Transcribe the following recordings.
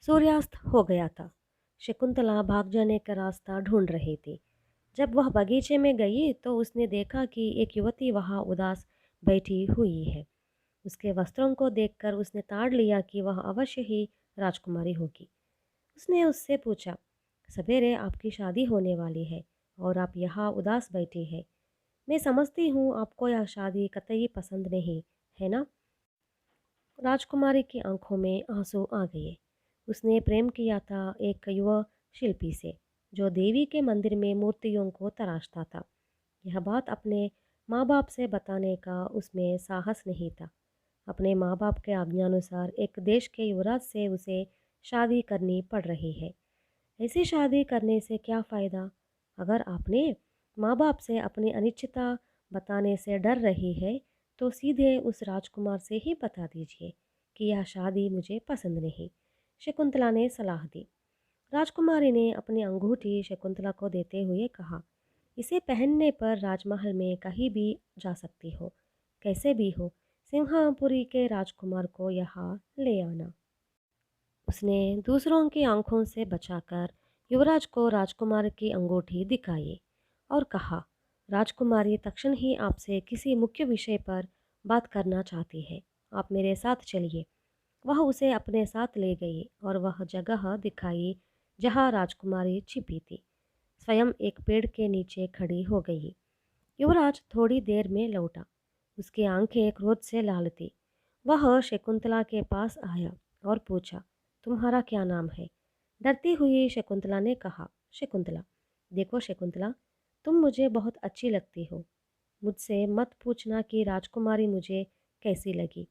सूर्यास्त हो गया था। शकुंतला भाग जाने का रास्ता ढूंढ रही थी। जब वह बगीचे में गई तो उसने देखा कि एक युवती वहां उदास बैठी हुई है। उसके वस्त्रों को देखकर उसने ताड़ लिया कि वह अवश्य ही राजकुमारी होगी। उसने उससे पूछा, सवेरे आपकी शादी होने वाली है और आप यहाँ उदास बैठी है। मैं समझती हूँ आपको यह शादी कतई पसंद नहीं है ना। राजकुमारी की आंखों में आंसू आ गए। उसने प्रेम किया था एक युवा शिल्पी से, जो देवी के मंदिर में मूर्तियों को तराशता था। यह बात अपने माँ बाप से बताने का उसमें साहस नहीं था। अपने माँ बाप के आज्ञानुसार एक देश के युवराज से उसे शादी करनी पड़ रही है। ऐसी शादी करने से क्या फ़ायदा? अगर आपने माँ बाप से अपनी अनिच्छता बताने से डर रही है, तो सीधे उस राजकुमार से ही बता दीजिए कि यह शादी मुझे पसंद नहीं। शकुंतला ने सलाह दी। राजकुमारी ने अपनी अंगूठी शकुंतला को देते हुए कहा, इसे पहनने पर राजमहल में कहीं भी जा सकती हो। कैसे भी हो, सिंहापुरी के राजकुमार को यहाँ ले आना। उसने दूसरों की आंखों से बचाकर युवराज को राजकुमार की अंगूठी दिखाई और कहा, राजकुमारी तक्षण ही आपसे किसी मुख्य विषय पर बात करना चाहती है। आप मेरे साथ चलिए। वह उसे अपने साथ ले गई और वह जगह दिखाई जहाँ राजकुमारी छिपी थी। स्वयं एक पेड़ के नीचे खड़ी हो गई। युवराज थोड़ी देर में लौटा। उसकी आंखें क्रोध से लाल थी। वह शकुंतला के पास आया और पूछा, तुम्हारा क्या नाम है? डरती हुई शकुंतला ने कहा, शकुंतला। देखो शकुंतला, तुम मुझे बहुत अच्छी लगती हो। मुझसे मत पूछना कि राजकुमारी मुझे कैसी लगी।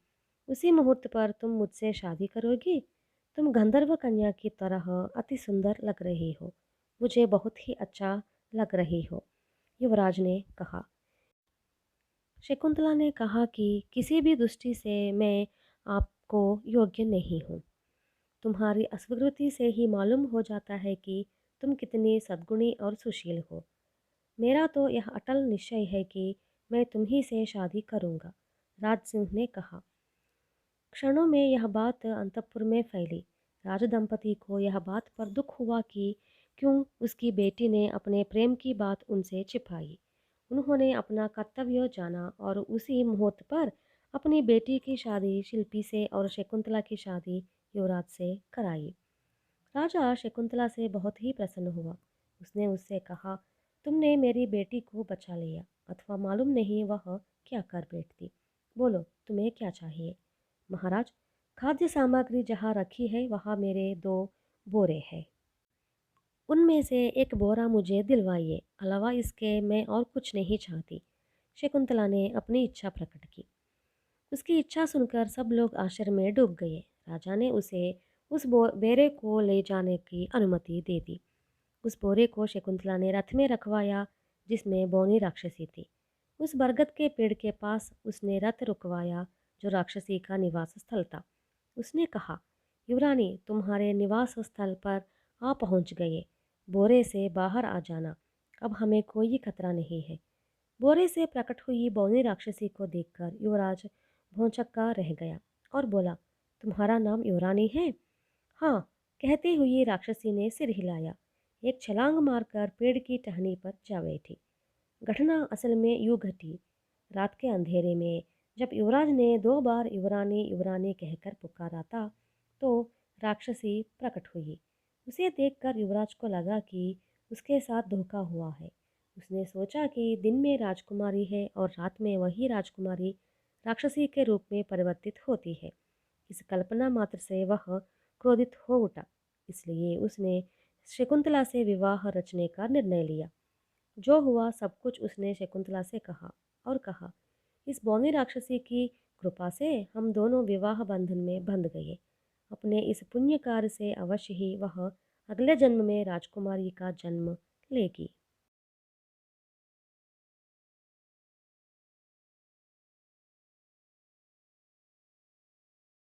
उसी मुहूर्त पर तुम मुझसे शादी करोगी। तुम गंधर्व कन्या की तरह अति सुंदर लग रही हो। मुझे बहुत ही अच्छा लग रही हो, युवराज ने कहा। शकुंतला ने कहा कि किसी भी दृष्टि से मैं आपको योग्य नहीं हूँ। तुम्हारी अस्वीकृति से ही मालूम हो जाता है कि तुम कितनी सद्गुणी और सुशील हो। मेरा तो यह अटल निश्चय है कि मैं तुम ही से शादी करूँगा, राज सिंह ने कहा। क्षणों में यह बात अंतपुर में फैली। राजदंपति को यह बात पर दुख हुआ कि क्यों उसकी बेटी ने अपने प्रेम की बात उनसे छिपाई। उन्होंने अपना कर्तव्य जाना और उसी मुहूर्त पर अपनी बेटी की शादी शिल्पी से और शकुंतला की शादी युवराज से कराई। राजा शकुंतला से बहुत ही प्रसन्न हुआ। उसने उससे कहा, तुमने मेरी बेटी को बचा लिया, अथवा मालूम नहीं वह क्या कर बैठती। बोलो, तुम्हें क्या चाहिए? महाराज, खाद्य सामग्री जहाँ रखी है वहाँ मेरे 2 बोरे हैं। उनमें से एक बोरा मुझे दिलवाइए। अलावा इसके मैं और कुछ नहीं चाहती। शकुंतला ने अपनी इच्छा प्रकट की। उसकी इच्छा सुनकर सब लोग आश्चर्य में डूब गए। राजा ने उसे उस बोरे को ले जाने की अनुमति दे दी। उस बोरे को शकुंतला ने रथ में रखवाया जिसमें बौनी राक्षसी थी। उस बरगद के पेड़ के पास उसने रथ रुकवाया जो राक्षसी का निवास स्थल था। उसने कहा, युवरानी, तुम्हारे निवास स्थल पर आ पहुंच गए। बोरे से बाहर आ जाना। अब हमें कोई खतरा नहीं है। बोरे से प्रकट हुई बौनी राक्षसी को देखकर युवराज भौंचक्का रह गया और बोला, तुम्हारा नाम युवरानी है? हाँ, कहती हुई राक्षसी ने सिर हिलाया। एक छलांग मारकर पेड़ की टहनी पर जा बैठी। घटना असल में यूं घटी। रात के अंधेरे में जब युवराज ने 2 बार युवरानी युवरानी कहकर पुकारा था, तो राक्षसी प्रकट हुई। उसे देखकर युवराज को लगा कि उसके साथ धोखा हुआ है। उसने सोचा कि दिन में राजकुमारी है और रात में वही राजकुमारी राक्षसी के रूप में परिवर्तित होती है। इस कल्पना मात्र से वह क्रोधित हो उठा। इसलिए उसने शकुंतला से विवाह रचने का निर्णय लिया। जो हुआ सब कुछ उसने शकुंतला से कहा और कहा, इस बौनी राक्षसी की कृपा से हम दोनों विवाह बंधन में बंध गए। अपने इस पुण्य कार्य से अवश्य ही वह अगले जन्म में राजकुमारी का जन्म लेगी।